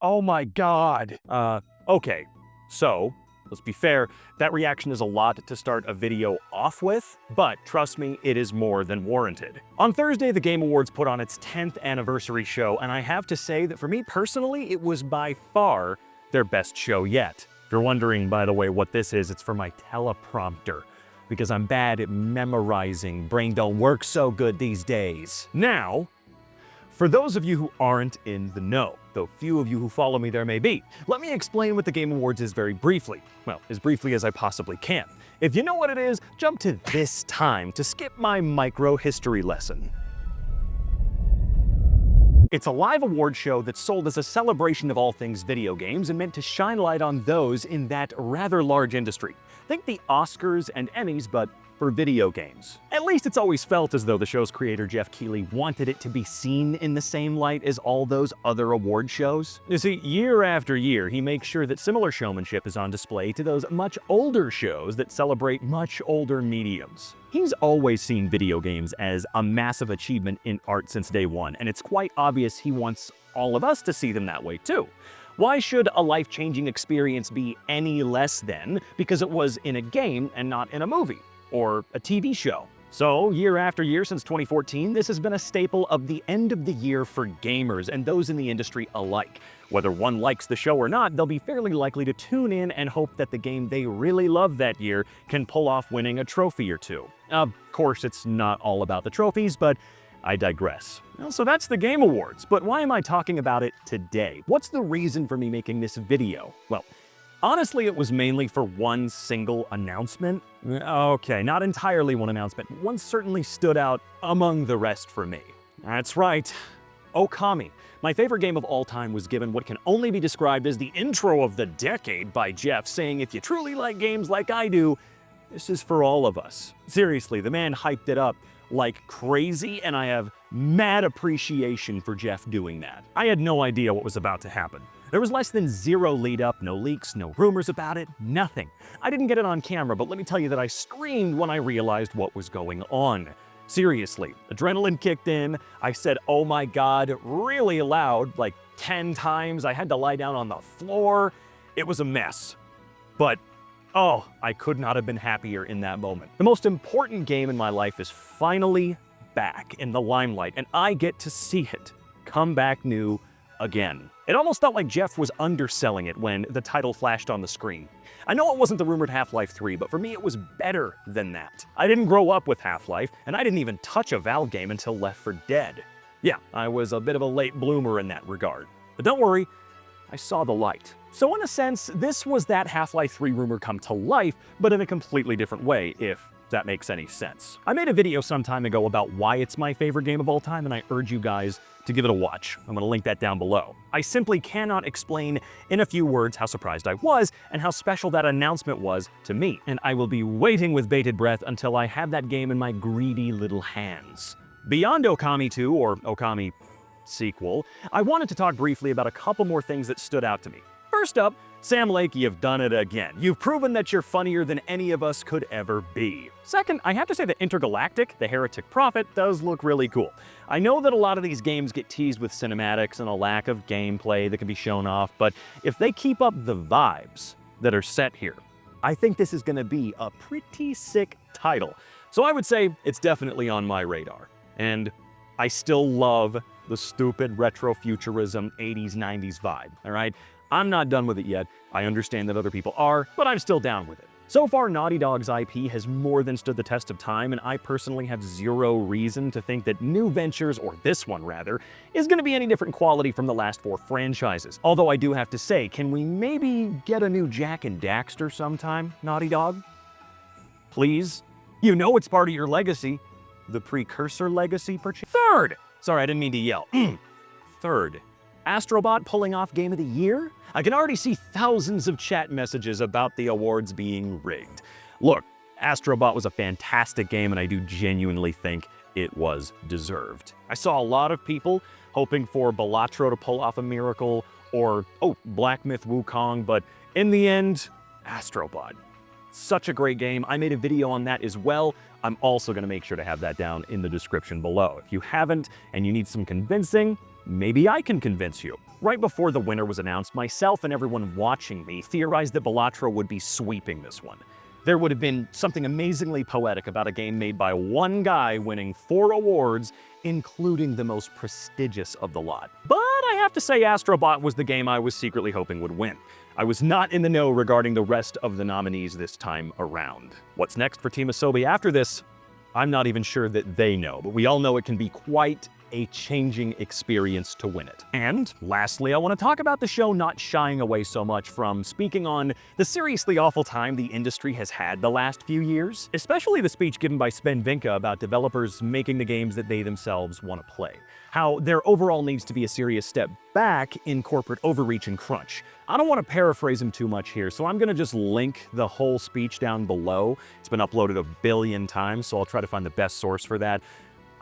Oh my god. Okay. So, let's be fair, that reaction is a lot to start a video off with, but trust me, it is more than warranted. On Thursday, the Game Awards put on its 10th anniversary show, and I have to say that for me personally, it was by far their best show yet. If you're wondering, by the way, what this is, it's for my teleprompter, because I'm bad at memorizing. Brain don't work so good these days. Now, for those of you who aren't in the know, though few of you who follow me there may be, let me explain what the Game Awards is very briefly. Well, as briefly as I possibly can. If you know what it is, jump to this time to skip my micro history lesson. It's a live award show that's sold as a celebration of all things video games and meant to shine light on those in that rather large industry. Think the Oscars and Emmys, but for video games. At least it's always felt as though the show's creator, Jeff Keighley, wanted it to be seen in the same light as all those other award shows. You see, year after year, he makes sure that similar showmanship is on display to those much older shows that celebrate much older mediums. He's always seen video games as a massive achievement in art since day one, and it's quite obvious he wants all of us to see them that way too. Why should a life-changing experience be any less than because it was in a game and not in a movie or a TV show? So, year after year since 2014, this has been a staple of the end of the year for gamers and those in the industry alike. Whether one likes the show or not, they'll be fairly likely to tune in and hope that the game they really love that year can pull off winning a trophy or two. Of course, it's not all about the trophies, but I digress. Well, so that's the Game Awards, but why am I talking about it today? What's the reason for me making this video? Well, honestly, it was mainly for one single announcement. Okay, not entirely one announcement. One certainly stood out among the rest for me. That's right, Okami. My favorite game of all time was given what can only be described as the intro of the decade by Jeff, saying, if you truly like games like I do, this is for all of us. Seriously, the man hyped it up like crazy, and I have mad appreciation for Jeff doing that. I had no idea what was about to happen. There was less than zero lead up, no leaks, no rumors about it, nothing. I didn't get it on camera, but let me tell you that I screamed when I realized what was going on. Seriously, adrenaline kicked in. I said, oh my god, really loud, like 10 times. I had to lie down on the floor. It was a mess. But oh, I could not have been happier in that moment. The most important game in my life is finally back in the limelight, and I get to see it come back new again. It almost felt like Jeff was underselling it when the title flashed on the screen. I know it wasn't the rumored Half-Life 3, but for me it was better than that. I didn't grow up with Half-Life, and I didn't even touch a Valve game until Left 4 Dead. Yeah, I was a bit of a late bloomer in that regard. But don't worry, I saw the light. So in a sense, this was that Half-Life 3 rumor come to life, but in a completely different way, if that makes any sense. I made a video some time ago about why it's my favorite game of all time, and I urge you guys to give it a watch. I'm gonna link that down below. I simply cannot explain in a few words how surprised I was and how special that announcement was to me, and I will be waiting with bated breath until I have that game in my greedy little hands. Beyond Okami 2, or Okami sequel, I wanted to talk briefly about a couple more things that stood out to me. First up, Sam Lake, you've done it again. You've proven that you're funnier than any of us could ever be. Second, I have to say that Intergalactic, the Heretic Prophet, does look really cool. I know that a lot of these games get teased with cinematics and a lack of gameplay that can be shown off, but if they keep up the vibes that are set here, I think this is gonna be a pretty sick title. So I would say it's definitely on my radar. And I still love the stupid retrofuturism 80s, 90s vibe, all right? I'm not done with it yet. I understand that other people are, but I'm still down with it. So far, Naughty Dog's IP has more than stood the test of time, and I personally have zero reason to think that new ventures, or this one rather, is gonna be any different quality from the last 4 franchises. Although I do have to say, can we maybe get a new Jak and Daxter sometime, Naughty Dog? Please? You know it's part of your legacy. The precursor legacy, perchance? Third! Sorry, I didn't mean to yell. Third. Astro Bot pulling off Game of the Year? I can already see thousands of chat messages about the awards being rigged. Look, Astro Bot was a fantastic game, and I do genuinely think it was deserved. I saw a lot of people hoping for Balatro to pull off a miracle, or, oh, Black Myth Wukong, but in the end, Astro Bot. Such a great game. I made a video on that as well. I'm also going to make sure to have that down in the description below. If you haven't and you need some convincing, maybe I can convince you. Right before the winner was announced, myself and everyone watching me theorized that Balatro would be sweeping this one. There would have been something amazingly poetic about a game made by one guy winning 4 awards, including the most prestigious of the lot. But I have to say Astro Bot was the game I was secretly hoping would win. I was not in the know regarding the rest of the nominees this time around. What's next for Team Asobi after this? I'm not even sure that they know, but we all know it can be quite a changing experience to win it. And lastly, I want to talk about the show not shying away so much from speaking on the seriously awful time the industry has had the last few years, especially the speech given by Sven Vinka about developers making the games that they themselves want to play. How there overall needs to be a serious step back in corporate overreach and crunch. I don't want to paraphrase him too much here, so I'm going to just link the whole speech down below. It's been uploaded a billion times, so I'll try to find the best source for that.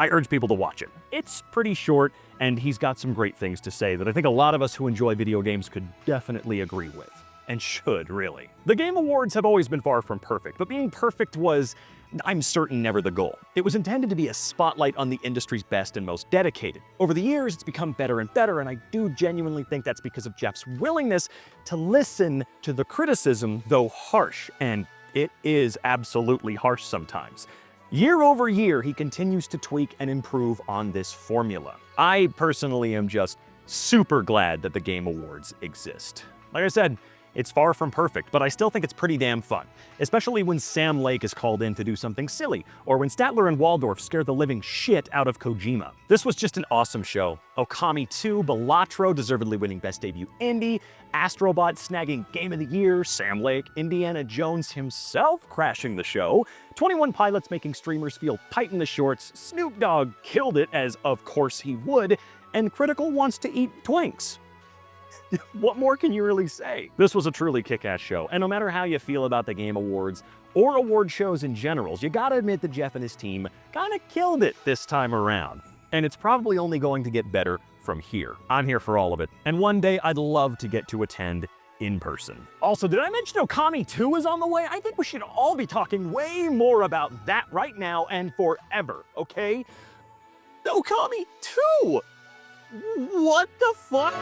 I urge people to watch it. It's pretty short, and he's got some great things to say that I think a lot of us who enjoy video games could definitely agree with. And should, really. The Game Awards have always been far from perfect, but being perfect was, I'm certain, never the goal. It was intended to be a spotlight on the industry's best and most dedicated. Over the years, it's become better and better, and I do genuinely think that's because of Jeff's willingness to listen to the criticism, though harsh, and it is absolutely harsh sometimes. Year over year, he continues to tweak and improve on this formula. I personally am just super glad that the Game Awards exist. Like I said, it's far from perfect, but I still think it's pretty damn fun, especially when Sam Lake is called in to do something silly, or when Statler and Waldorf scare the living shit out of Kojima. This was just an awesome show. Okami 2, Balatro deservedly winning Best Debut Indie, Astro Bot snagging Game of the Year, Sam Lake, Indiana Jones himself crashing the show, 21 Pilots making streamers feel tight in the shorts, Snoop Dogg killed it, as of course he would, and Critical wants to eat Twinks. What more can you really say? This was a truly kick-ass show, and no matter how you feel about the Game Awards or award shows in general, you gotta admit that Jeff and his team kinda killed it this time around. And it's probably only going to get better from here. I'm here for all of it, and one day I'd love to get to attend in person. Also, did I mention Okami 2 is on the way? I think we should all be talking way more about that right now and forever, okay? Okami 2! What the fuck?